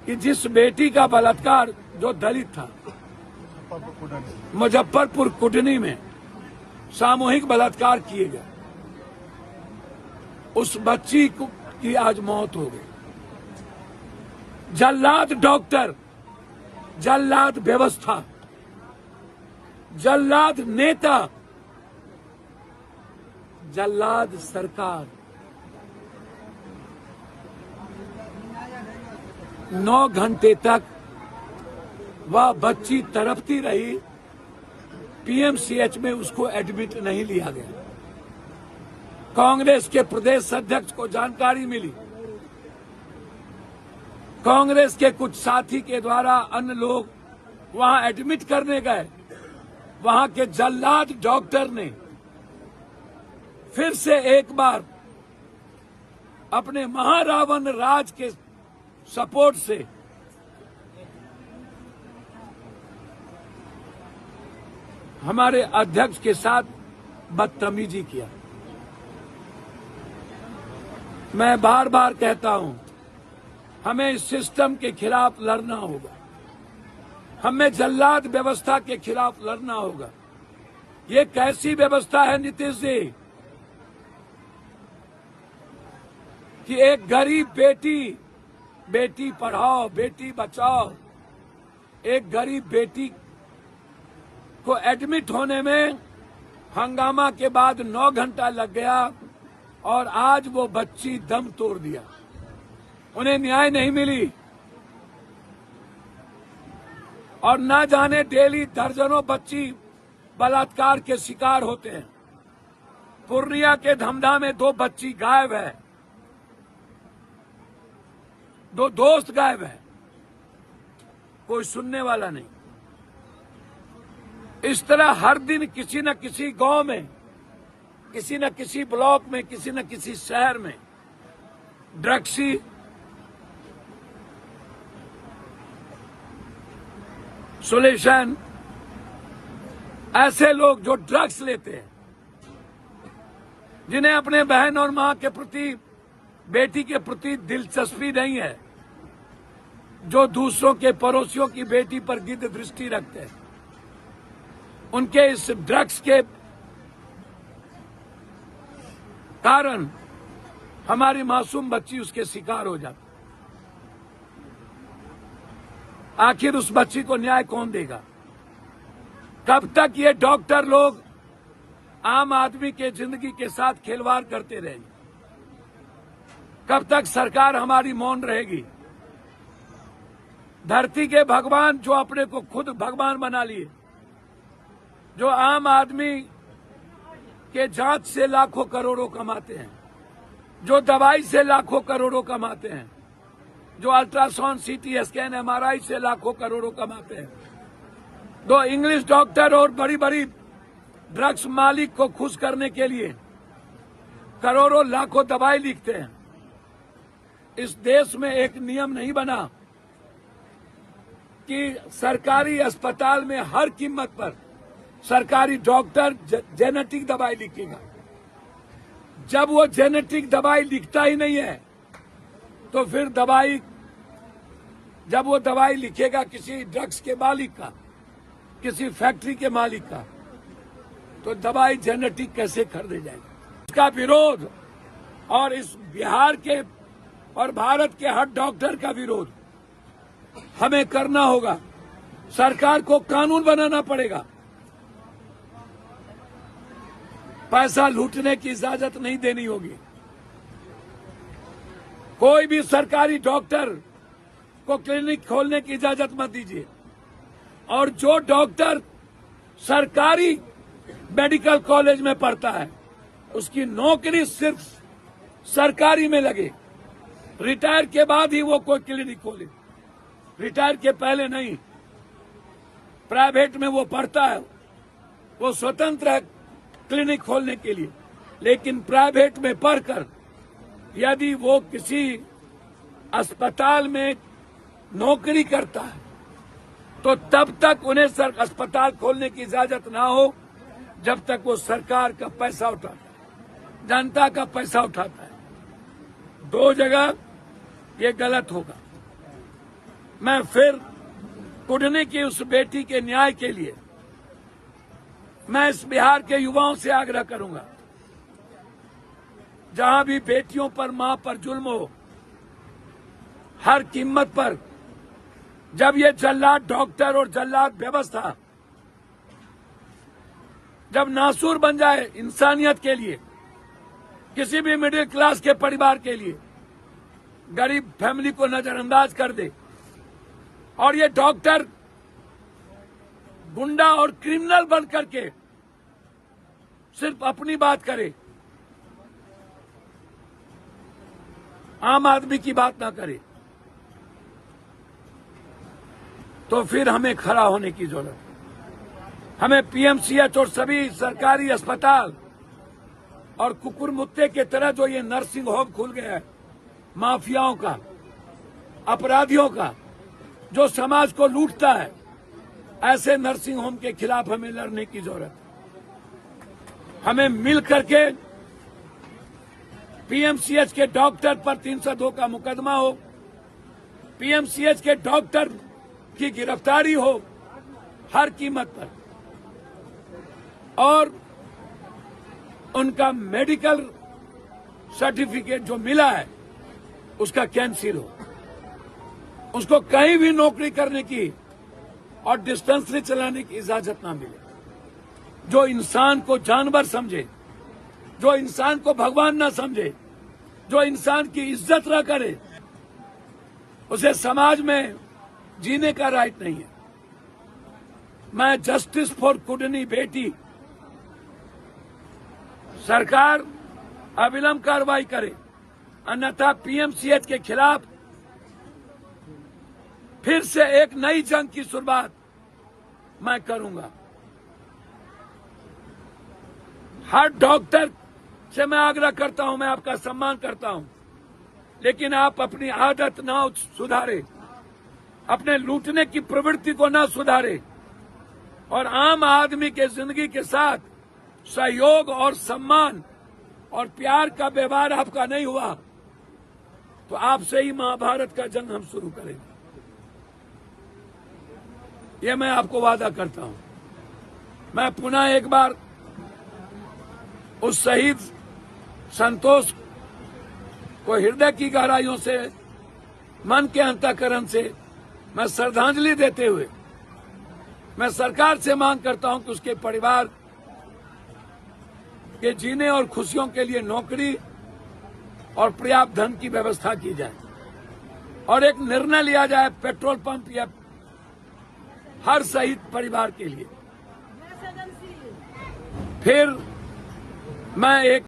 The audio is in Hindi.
कि जिस बेटी का बलात्कार जो दलित था, मुजफ्फरपुर कुटनी में सामूहिक बलात्कार किए गए, उस बच्ची की आज मौत हो गई। जल्लाद डॉक्टर, जल्लाद व्यवस्था, जल्लाद नेता, जल्लाद सरकार 9 घंटे तक वह बच्ची तड़पती रही। पीएमसीएच में उसको एडमिट नहीं लिया गया। कांग्रेस के प्रदेश अध्यक्ष को जानकारी मिली, कांग्रेस के कुछ साथी के द्वारा अन्य लोग वहां एडमिट करने गए। वहां के जल्लाद डॉक्टर ने फिर से एक बार अपने महारावण राज के सपोर्ट से हमारे अध्यक्ष के साथ बदतमीजी किया। मैं बार बार कहता हूं, हमें इस सिस्टम के खिलाफ लड़ना होगा, हमें जल्लाद व्यवस्था के खिलाफ लड़ना होगा। ये कैसी व्यवस्था है नीतीश जी कि एक गरीब बेटी पढ़ाओ बेटी बचाओ, एक गरीब बेटी को एडमिट होने में हंगामा के बाद 9 घंटा लग गया और आज वो बच्ची दम तोड़ दिया। उन्हें न्याय नहीं मिली और न जाने डेली दर्जनों बच्ची बलात्कार के शिकार होते हैं। पूर्णिया के धमधा में 2 बच्ची गायब है, 2 दोस्त गायब है, कोई सुनने वाला नहीं। इस तरह हर दिन किसी न किसी गांव में, किसी न किसी ब्लॉक में, किसी न किसी शहर में ड्रग्सी सोल्यूशन, ऐसे लोग जो ड्रग्स लेते हैं, जिन्हें अपने बहन और मां के प्रति, बेटी के प्रति दिलचस्पी नहीं है, जो दूसरों के पड़ोसियों की बेटी पर गिद्ध दृष्टि रखते हैं, उनके इस ड्रग्स के कारण हमारी मासूम बच्ची उसके शिकार हो जाती। आखिर उस बच्ची को न्याय कौन देगा? कब तक ये डॉक्टर लोग आम आदमी के जिंदगी के साथ खिलवाड़ करते रहेंगे? कब तक सरकार हमारी मौन रहेगी? धरती के भगवान जो अपने को खुद भगवान बना लिए, जो आम आदमी के जांच से लाखों करोड़ों कमाते हैं, जो दवाई से लाखों करोड़ों कमाते हैं, जो अल्ट्रासाउंड, सीटी स्कैन, एमआरआई से लाखों करोड़ों कमाते हैं, 2 इंग्लिश डॉक्टर और बड़ी बड़ी ड्रग्स मालिक को खुश करने के लिए करोड़ों लाखों दवाई लिखते हैं। इस देश में एक नियम नहीं बना कि सरकारी अस्पताल में हर कीमत पर सरकारी डॉक्टर जेनेटिक दवाई लिखेगा। जब वो जेनेटिक दवाई लिखता ही नहीं है तो फिर जब वो दवाई लिखेगा किसी ड्रग्स के मालिक का, किसी फैक्ट्री के मालिक का, तो दवाई जेनेटिक कैसे खरीदे जाएगी? इसका विरोध और इस बिहार के और भारत के हर डॉक्टर का विरोध हमें करना होगा। सरकार को कानून बनाना पड़ेगा। पैसा लूटने की इजाजत नहीं देनी होगी। कोई भी सरकारी डॉक्टर को क्लिनिक खोलने की इजाजत मत दीजिए। और जो डॉक्टर सरकारी मेडिकल कॉलेज में पढ़ता है, उसकी नौकरी सिर्फ सरकारी में लगे। रिटायर के बाद ही वो कोई क्लिनिक खोले, रिटायर के पहले नहीं। प्राइवेट में वो पढ़ता है, वो स्वतंत्र है क्लिनिक खोलने के लिए, लेकिन प्राइवेट में पढ़कर यदि वो किसी अस्पताल में नौकरी करता है तो तब तक उन्हें अस्पताल खोलने की इजाजत ना हो जब तक वो सरकार का पैसा उठाता है, जनता का पैसा उठाता है। 2 जगह ये गलत होगा। मैं फिर कुडनी की उस बेटी के न्याय के लिए मैं इस बिहार के युवाओं से आग्रह करूंगा, जहां भी बेटियों पर, मां पर जुल्म हो, हर कीमत पर, जब ये जल्लाद डॉक्टर और जल्लाद व्यवस्था जब नासूर बन जाए इंसानियत के लिए, किसी भी मिडिल क्लास के परिवार के लिए, गरीब फैमिली को नजरअंदाज कर दे और ये डॉक्टर गुंडा और क्रिमिनल बन करके सिर्फ अपनी बात करे, आम आदमी की बात ना करे, तो फिर हमें खड़ा होने की जरूरत है। हमें पीएमसीएच और सभी सरकारी अस्पताल और कुकुर मुत्ते के तरह जो ये नर्सिंग होम खुल गया है, माफियाओं का, अपराधियों का, जो समाज को लूटता है, ऐसे नर्सिंग होम के खिलाफ हमें लड़ने की जरूरत है। हमें मिल करके पीएमसीएच के डॉक्टर पर 302 का मुकदमा हो, पीएमसीएच के डॉक्टर की गिरफ्तारी हो हर कीमत पर, और उनका मेडिकल सर्टिफिकेट जो मिला है उसका कैंसिल हो, उसको कहीं भी नौकरी करने की और डिस्पेंसरी चलाने की इजाजत ना मिले। जो इंसान को जानवर समझे, जो इंसान को भगवान ना समझे, जो इंसान की इज्जत ना करे, उसे समाज में जीने का राइट नहीं है। मैं जस्टिस फॉर कुडनी बेटी, सरकार अविलंब कार्रवाई करे, अन्यथा पीएमसीएच के खिलाफ फिर से एक नई जंग की शुरुआत मैं करूंगा। हर डॉक्टर से मैं आग्रह करता हूं, मैं आपका सम्मान करता हूं, लेकिन आप अपनी आदत ना सुधारे, अपने लूटने की प्रवृत्ति को ना सुधारे और आम आदमी के जिंदगी के साथ सहयोग और सम्मान और प्यार का व्यवहार आपका नहीं हुआ तो आपसे ही महाभारत का जंग हम शुरू करेंगे। ये मैं आपको वादा करता हूं। मैं पुनः एक बार उस शहीद संतोष को हृदय की गहराइयों से, मन के अंतःकरण से मैं श्रद्धांजलि देते हुए मैं सरकार से मांग करता हूं कि उसके परिवार के जीने और खुशियों के लिए नौकरी और पर्याप्त धन की व्यवस्था की जाए और एक निर्णय लिया जाए पेट्रोल पंप या हर शहीद परिवार के लिए। फिर मैं एक